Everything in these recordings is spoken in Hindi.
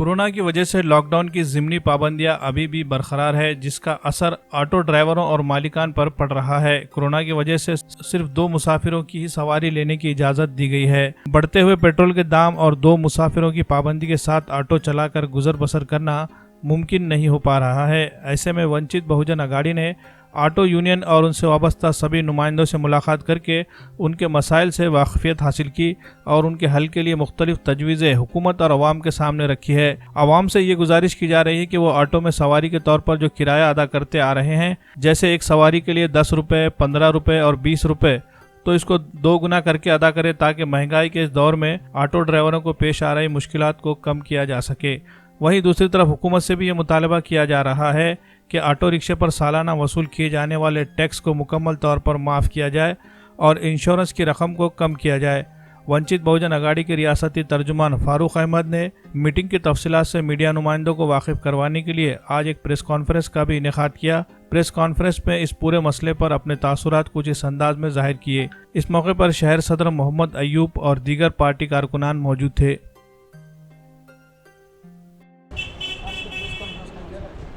कोरोना की वजह से लॉकडाउन की ज़िमनी पाबंदियां अभी भी बरकरार है, जिसका असर ऑटो ड्राइवरों और मालिकान पर पड़ रहा है। कोरोना की वजह से सिर्फ 2 मुसाफिरों की ही सवारी लेने की इजाज़त दी गई है। बढ़ते हुए पेट्रोल के दाम और 2 मुसाफिरों की पाबंदी के साथ ऑटो चलाकर गुजर बसर करना मुमकिन नहीं हो पा रहा है। ऐसे में वंचित बहुजन अघाड़ी ने ऑटो यूनियन और उनसे वाबस्ता सभी नुमाइंदों से मुलाकात करके उनके मसाइल से वाकफियत हासिल की और उनके हल के लिए मुख्तलिफ तजवीज़ें हुकूमत और अवाम के सामने रखी है। अवाम से ये गुजारिश की जा रही है कि वो ऑटो में सवारी के तौर पर जो किराया अदा करते आ रहे हैं, जैसे एक सवारी के लिए 10 रुपये, 15 रुपये और 20 रुपये, तो इसको 2 गुना करके अदा करें ताकि महंगाई के इस दौर में ऑटो ड्राइवरों को पेश आ रही मुश्किलात को कम किया जा सके। वहीं दूसरी तरफ हुकूमत से भी ये मुतालबा किया जा रहा है कि ऑटो रिक्शे पर सालाना वसूल किए जाने वाले टैक्स को मुकम्मल तौर पर माफ़ किया जाए और इंश्योरेंस की रकम को कम किया जाए। वंचित बहुजन अघाड़ी के रियासती तर्जुमान फारूक अहमद ने मीटिंग की तफसीलात से मीडिया नुमाइंदों को वाकिफ करवाने के लिए आज एक प्रेस कॉन्फ्रेंस का भी इनेकाद किया। प्रेस कॉन्फ्रेंस में इस पूरे मसले पर अपने तासुरात कुछ इस अंदाज में जाहिर किए। इस मौके पर शहर सदर मोहम्मद अयूब और दीगर पार्टी कारकुनान मौजूद थे।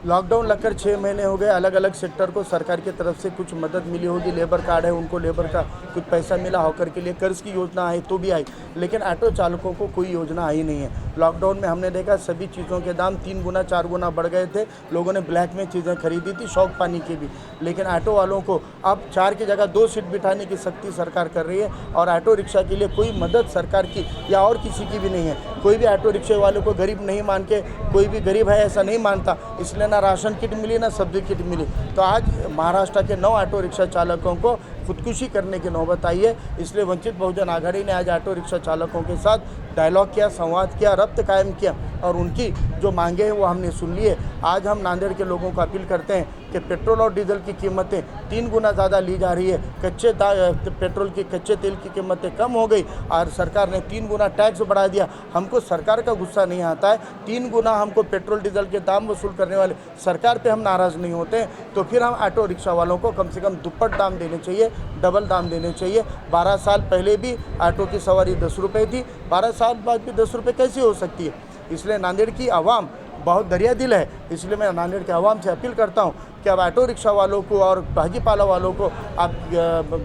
लॉकडाउन लगकर 6 महीने हो गए। अलग अलग सेक्टर को सरकार की तरफ से कुछ मदद मिली होगी। लेबर कार्ड है, उनको लेबर का कुछ पैसा मिला, हॉकर के लिए कर्ज की योजना आई तो भी आई, लेकिन ऑटो चालकों को कोई योजना आई नहीं है। लॉकडाउन में हमने देखा सभी चीज़ों के दाम 3 गुना 4 गुना बढ़ गए थे। लोगों ने ब्लैक में चीज़ें खरीदी थी, शौक पानी की भी, लेकिन ऑटो वालों को अब 4 की जगह 2 सीट बिठाने की सख्ती सरकार कर रही है और ऑटो रिक्शा के लिए कोई मदद सरकार की या और किसी की भी नहीं है। कोई भी ऑटो रिक्शे वाले को गरीब नहीं मान के, कोई भी गरीब है ऐसा नहीं मानता, इसलिए ना राशन किट मिली ना सब्जी किट मिली। तो आज महाराष्ट्र के 9 ऑटो रिक्शा चालकों को खुदकुशी करने की नौबत आई है। इसलिए वंचित बहुजन आघाड़ी ने आज ऑटो रिक्शा चालकों के साथ डायलॉग किया, संवाद किया, रब्त कायम किया और उनकी जो मांगे हैं वो हमने सुन ली है। आज हम नांदेड़ के लोगों को अपील करते हैं कि पेट्रोल और डीजल की कीमतें 3 गुना ज़्यादा ली जा रही है। पेट्रोल की कच्चे तेल की कीमतें कम हो गई और सरकार ने 3 गुना टैक्स बढ़ा दिया। हमको सरकार का गुस्सा नहीं आता है। 3 गुना हमको पेट्रोल डीजल के दाम वसूल करने वाले सरकार पे हम नाराज़ नहीं होते हैं, तो फिर हम ऑटो रिक्शा वालों को कम से कम दुप्पट दाम देने चाहिए, डबल दाम देने चाहिए। 12 साल पहले भी ऑटो की सवारी 10 रुपये थी, 12 साल बाद भी 10 रुपये कैसे हो सकती है। इसलिए नांदेड़ की आवाम बहुत दरिया दिल है। इसलिए मैं नांदेड़ के आवाम से अपील करता हूँ कि अब ऑटो रिक्शा वालों को और भाजीपाला वालों को आप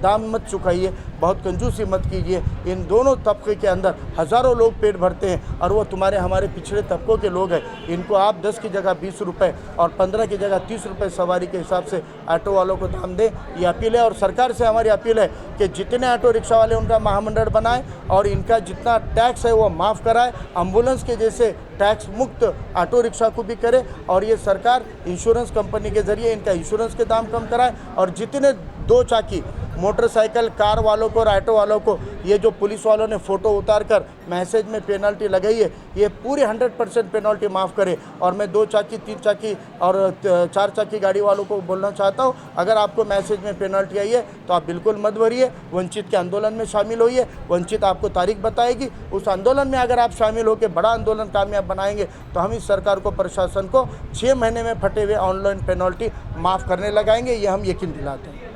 दाम मत चुकाइए, बहुत कंजूसी मत कीजिए। इन दोनों तबके के अंदर हज़ारों लोग पेट भरते हैं और वो तुम्हारे हमारे पिछड़े तबकों के लोग हैं। इनको आप 10 की जगह 20 रुपये और 15 की जगह 30 रुपये सवारी के हिसाब से ऑटो वालों को दाम दें, ये अपील है। और सरकार से हमारी अपील है कि जितने ऑटो रिक्शा वाले उनका महामंडल बनाएं और इनका जितना टैक्स है वो माफ़ कराए। एम्बुलेंस के जैसे टैक्स मुक्त ऑटो रिक्शा को भी करे और ये सरकार इंश्योरेंस कंपनी के ज़रिए इनका इंश्योरेंस के दाम कम कराए। और जितने 2 चाकी मोटरसाइकिल कार वालों को और ऑटो वालों को ये जो पुलिस वालों ने फ़ोटो उतार कर मैसेज में पेनल्टी लगाई है, ये पूरी 100% पेनल्टी माफ़ करे। और मैं 2 चाकी 3 चाकी और 4 चाकी गाड़ी वालों को बोलना चाहता हूँ, अगर आपको मैसेज में पेनल्टी आई है तो आप बिल्कुल मत भरिए, वंचित के आंदोलन में शामिल होइए। वंचित आपको तारीख बताएगी, उस आंदोलन में अगर आप शामिल होकर बड़ा आंदोलन कामयाब बनाएंगे तो हम इस सरकार को, प्रशासन को 6 महीने में फटे हुए ऑनलाइन पेनल्टी माफ़ करने लगाएंगे, ये हम यकीन दिलाते हैं।